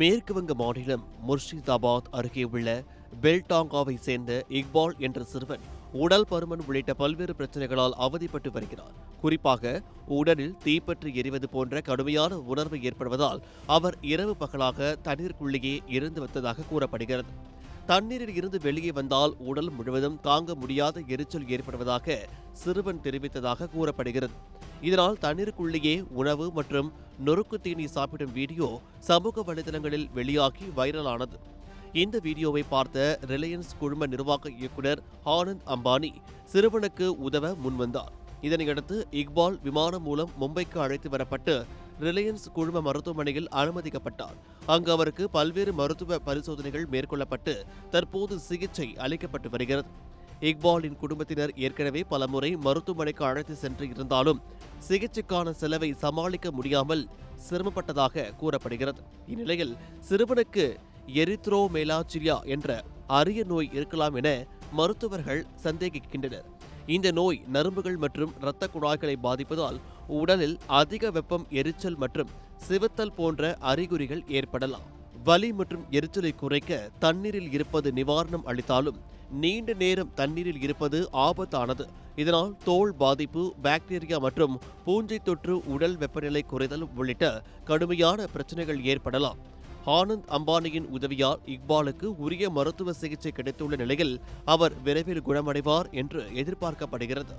மேற்கு வங்க மாநிலம் முர்ஷிதாபாத் அருகே உள்ள பெல்டாங்காவை சேர்ந்த இக்பால் என்ற சிறுவன் உடல் பருமன் உள்ளிட்ட பல்வேறு பிரச்சனைகளால் அவதிப்பட்டு வருகிறார். குறிப்பாக உடலில் தீப்பற்றி எரிவது போன்ற கடுமையான உணர்வு ஏற்படுவதால் அவர் இரவு பகலாக தண்ணீருக்குள்ளேயே இருந்து வந்ததாக கூறப்படுகிறது. தண்ணீரில் இருந்து வெளியே வந்தால் உடல் முழுவதும் தாங்க முடியாத எரிச்சல் ஏற்படுவதாக சிறுவன் தெரிவித்ததாக கூறப்படுகிறது. இதனால் தண்ணீருக்குள்ளேயே உணவு மற்றும் நொறுக்கு தீனி சாப்பிடும் வீடியோ சமூக வலைதளங்களில் வெளியாகி வைரலானது. இந்த வீடியோவை பார்த்த ரிலையன்ஸ் குழும நிர்வாக இயக்குநர் ஆனந்த் அம்பானி சிறுவனுக்கு உதவ முன்வந்தார். இதனையடுத்து இக்பால் விமானம் மூலம் மும்பைக்கு அழைத்து வரப்பட்டு ரிலையன்ஸ் குழும மருத்துவமனையில் அனுமதிக்கப்பட்டார். அங்கு அவருக்கு பல்வேறு மருத்துவ பரிசோதனைகள் மேற்கொள்ளப்பட்டு தற்போது சிகிச்சை அளிக்கப்பட்டு வருகிறது. இக்பாலின் குடும்பத்தினர் ஏற்கனவே பலமுறை மருத்துவமனைக்கு அழைத்து சென்று இருந்தாலும் சிகிச்சைக்கான செலவை சமாளிக்க முடியாமல் சிரமப்பட்டதாக கூறப்படுகிறது. இந்நிலையில் சிறுவனுக்கு எரித்ரோமெலாஜியா என்ற அரிய நோய் இருக்கலாம் என மருத்துவர்கள் சந்தேகிக்கின்றனர். இந்த நோய் நரம்புகள் மற்றும் இரத்த குழாய்களை பாதிப்பதால் உடலில் அதிக வெப்பம், எரிச்சல் மற்றும் சிவத்தல் போன்ற அறிகுறிகள் ஏற்படலாம். வலி மற்றும் எரிச்சலை குறைக்க தண்ணீரில் இருப்பது நிவாரணம் அளித்தாலும் நீண்ட நேரம் தண்ணீரில் இருப்பது ஆபத்தானது. இதனால் தோல் பாதிப்பு, பாக்டீரியா மற்றும் பூஞ்சை தொற்று, உடல் வெப்பநிலை குறைதல் உள்ளிட்ட கடுமையான பிரச்சனைகள் ஏற்படலாம். ஆனந்த் அம்பானியின் உதவியால் இக்பாலுக்கு உரிய மருத்துவ சிகிச்சை கிடைத்துள்ள நிலையில் அவர் விரைவில் குணமடைவார் என்று எதிர்பார்க்கப்படுகிறது.